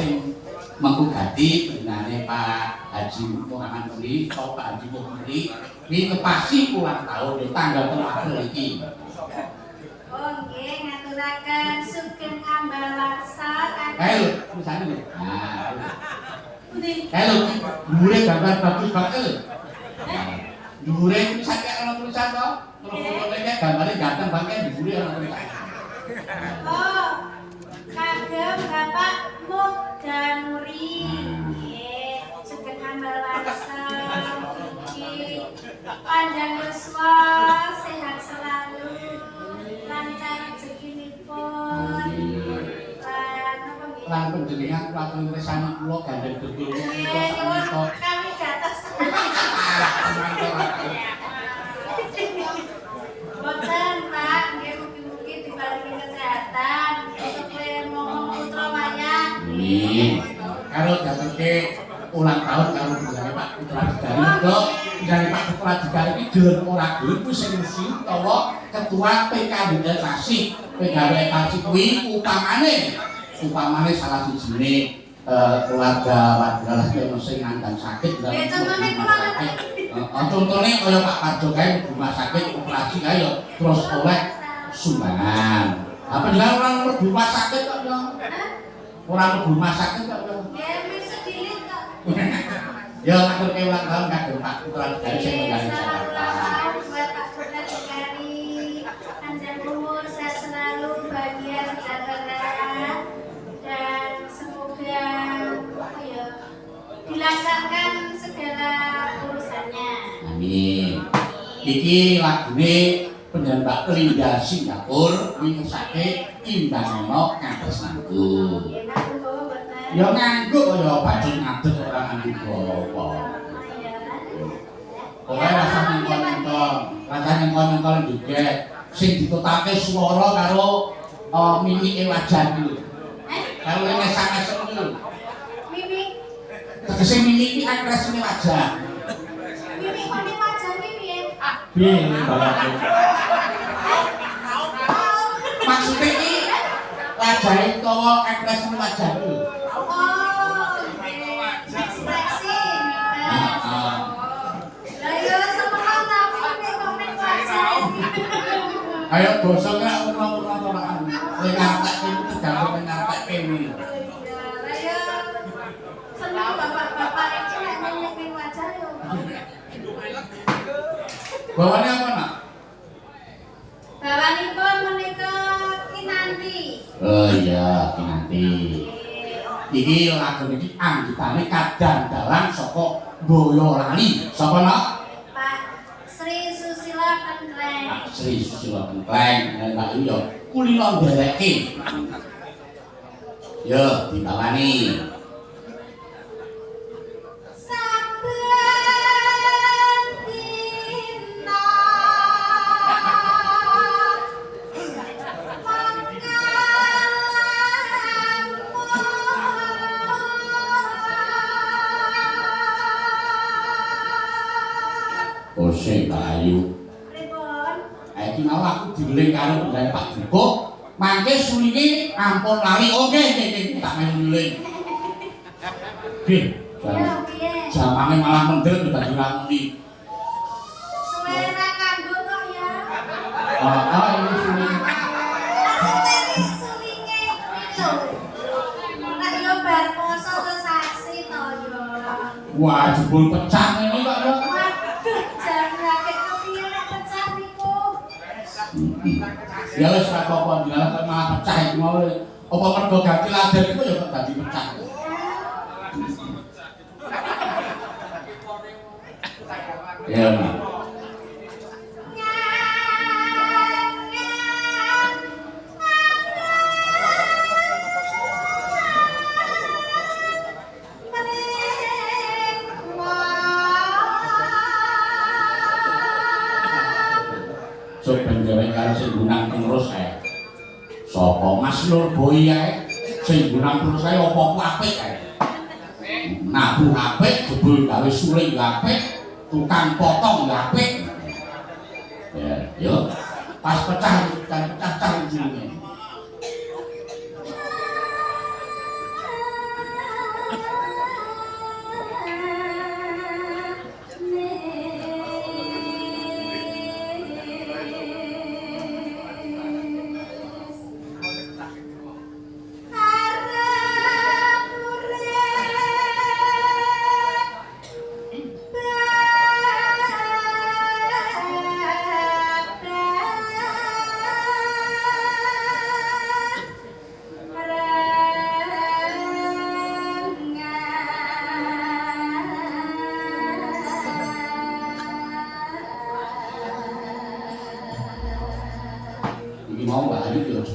sing mengku ganti benane Pak Haji Muhammad Muli atau Pak Haji Muhammad Muli iki pasti ulang tahun tanggal 3 April iki. Oh nggih, ngaturaken sugeng ambal laksa. Ayo, misalnya lho. Nah. Halo, dhuwure gambar bagus banget. Dhuwure iki sakit ana tulisan to. Terus gambare ganteng banget dhuwure ana tulisan. Oh, kagem Bapak Mudanuri. Nggih, sugeng ambal laksa. Panjang yuswa, sehat selalu. Lancar rezekinipun. Lan panjenengan kuwatir resani kula gandeng betul kula kami gatos. Boten Pak, nggih mugi-mugi diparingi kesehatan untuk ngomong putra wayang. Karo datenge ulang tahun karo benjane Pak Putra Dikari kok benjane Pak Putra Dikari iki gelem ora gelem ku sing mesti utawa ketua PKB Tasik. PKB Tasik kuwi upamane salah sijine keluarga wadon sing nandang sakit ya contone keluarga contohnya kaya Pak Parjo kae rumah sakit operasi kae terus oleh sumbangan apa juga orang rumah sakit kok yo orang rumah sakit kok yo ya wis sedilit kok ya ngaturke ulang tahun kagem Pak Putra Dikari sing menggali Jakarta buat Pak Putra Dikari panjang umur sehat selalu bahagia sejahtera dan semoga apa ya dilancarkan segala urusannya. Amin. Iki lagune penyembah Linda Singapura wingesake Indanono kados nganggo. Ya nganggo kaya baju ngadeg ora nganggo apa. Ora rasane nengkon-nengkon, rasane nengkon-nengkon juga sing ditutake swara karo mimike wajah iki. Karo mesake ngono. Mimi. Tegese mimi iki ekspresi wajah. Mimi kone wajah piye? Piye balake? Maksudnya iki wajah utawa ekspresi wajah iki. Oh, ekspresi. Lah yo semoga tapi komen wajah. Ayo basa kira ora-ora ora. Nek ngartek iki tergantung ngartek kene. Senang bapak-bapak itu nek ngomongin wajah yo. Bawane apa nak? Bawanipun menika Kinanti. Oh iya, Kinanti. Iki lagu iki anggitane kadang-dalang saka Boyolali. Sapa nak? Pak Sri Susilo Kentreng. Pak Sri Susilo Kentreng. Mbak yo kulino ndereke. Yo ditawani. Ose Bayu. Pripun? Iki mau aku digeling karo benjane Pak Duko. Mangke sulinge ampun lali. Oke, tak melu ngeling. Nggih. Jamane malah mendel dadi ramuni. Selera kanggo kok ya. Ini suling. Sulinge itu. Nek yo bar poso ke sasi to yo. Wah, jebul pecah ngene kok yo. Waduh, jangan kepiye nek pecah niku. Ya wis ora apa-apa, dilalah malah pecah iki mau. Apa mergo ganti laden iku ya kok dadi pecah. Ya, Mas. Sok benjane karo sing gunang terus kae. Sapa Mas Nur Boy kae sing gunang terus kae apa-apa apik kae. Nabuh apik, jebul gawe suling apik, tukang potong apik. Ya, yo. Pas pecah jenenge.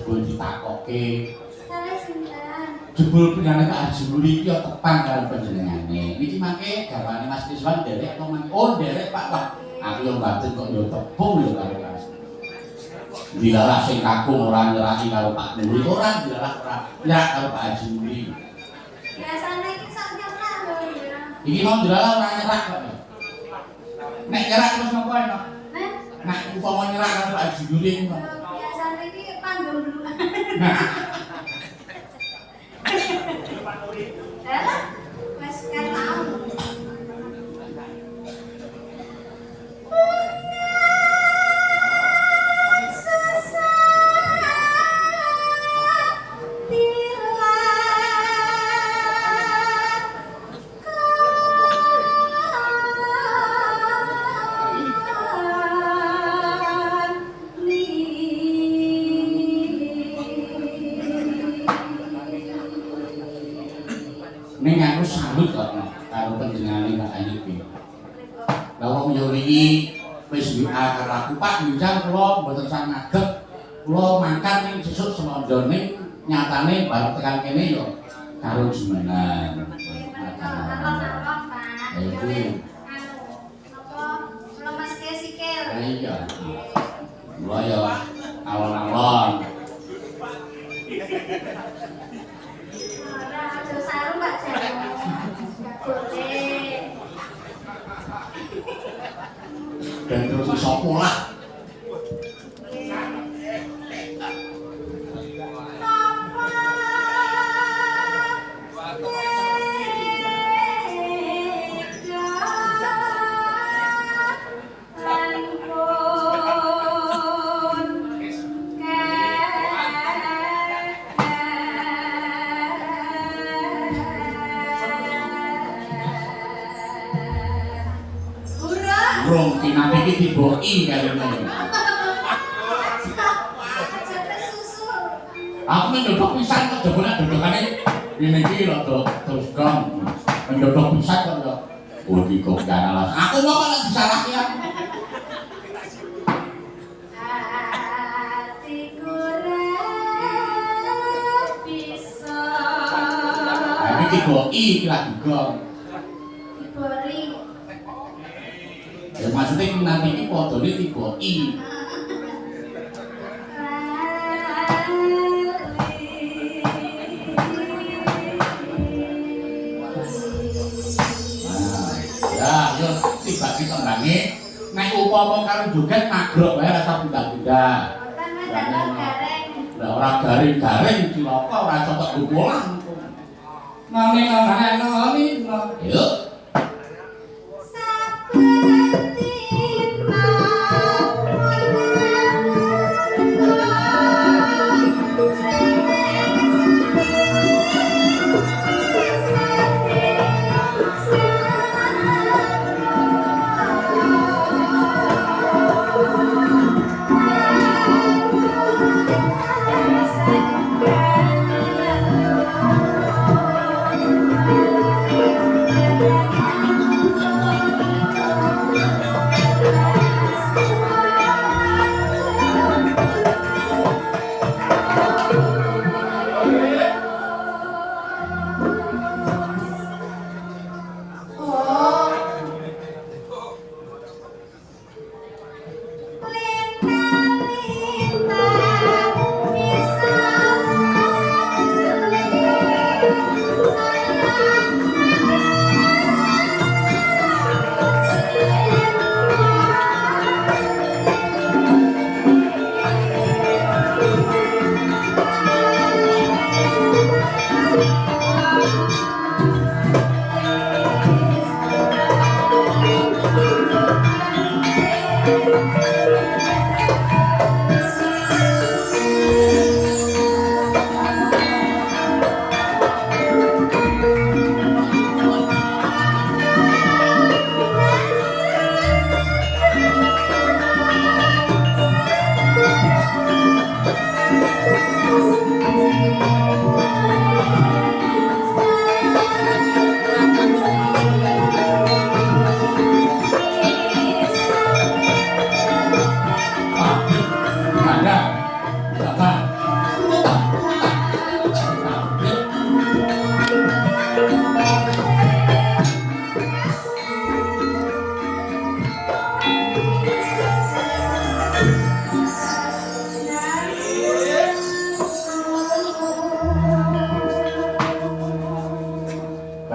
jebul ditakokke. Salah sinten? Jebul penyanyi Pak Haji Muri iki ya tepan karo panjenengane. Niki mangke garwane Mas Rizwan derek apa mangke? Oh, derek Pak. Wah, aku yo batin kok yo tepung yo karo Mas. Dilalah sing kakung ora nyeraki karo Pak Muri, ora dilalah ora nyerak karo Pak Haji Muri. Biasane iki sak nyerak lho ya. Iki mau dilalah ora nyerak kok. Nek nyerak terus napa enak? Heh? Nek upama nyerak karo Pak Haji Muri kok. Biasane iki panggung dulu. Lah, wes kan mau. Ning aku salut kok karo panjenengane Pak Ayu iki. Lah wong yo iki wis WA karo aku, Pak njang kula mboten sang ngadeg. Kula mangkat ning sesuk semondone nyatane bareng tekan kene yo karo jenengan. Alon-alon, Pak. Iki. Apa lemeske sikil. Iya. Kula yo alon-alon. Ora aja saru Pak Jamu. Boleh. Dan terus iso polah. Burung kinane iki diboki karene. Aku mendodok pisan kok jebule dodokane ngene iki rada terus gong. Mendodok pisan kok yo. Oh iki kok janalas. Aku mau kok disalahke aku. Hatiku bisa. Nah iki boki iki lagi gong. Dibori. Ya maksudnya nanti ini podone diboki. Ya, yo tiba-tiba tembange nek upama karo joget magrok wae rasa pindah-pindah. Lah ora garing-garing cilaka ora cocok gogolan. Nani. Yuk. Thank you.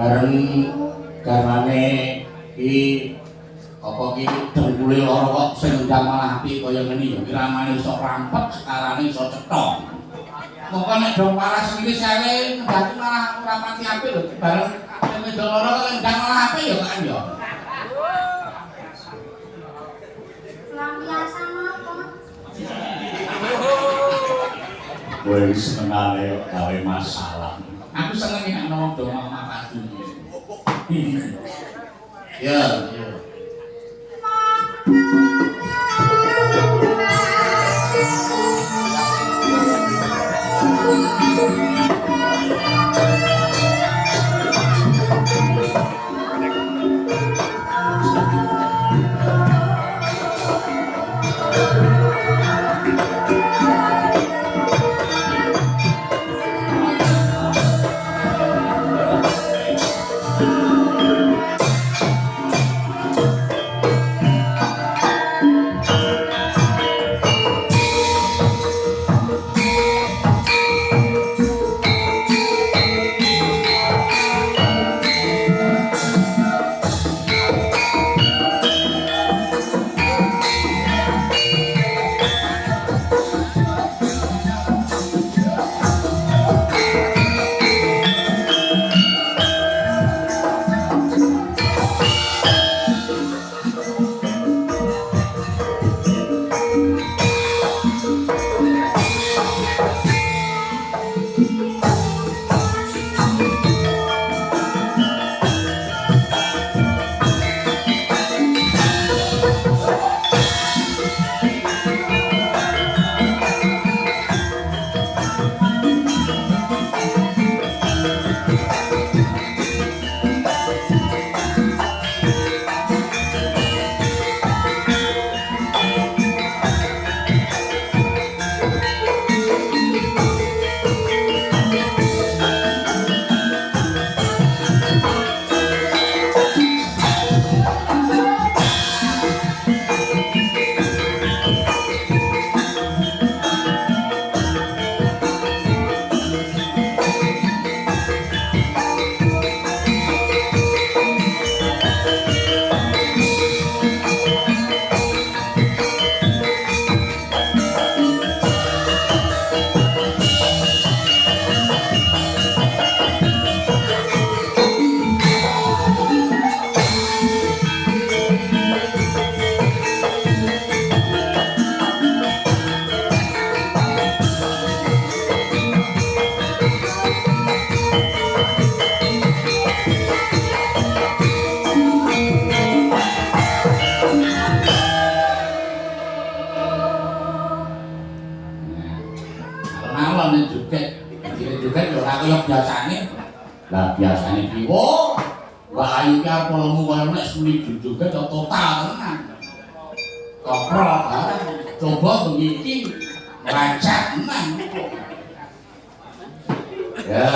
bareng garwane iki apa iki dengkule lara kok sing ndang malah apik kaya ngene ya iramane iso rampet sekarane iso cetha moko nek dong waras iki sare ndati malah ora pati apik lho bareng sing wedok lara kok ndang malah apik ya kan ya Lampiasan apa? kowe senengane gawe masalah aku seneng nek ngomong dong mama padu ya ya alon joget joget yo ora kaya biasane lah biasane ki oh Mbak Ayu ki apa lemu kaya nek suli joget yo total tenan koprol bareng coba begini ngacak tenan ya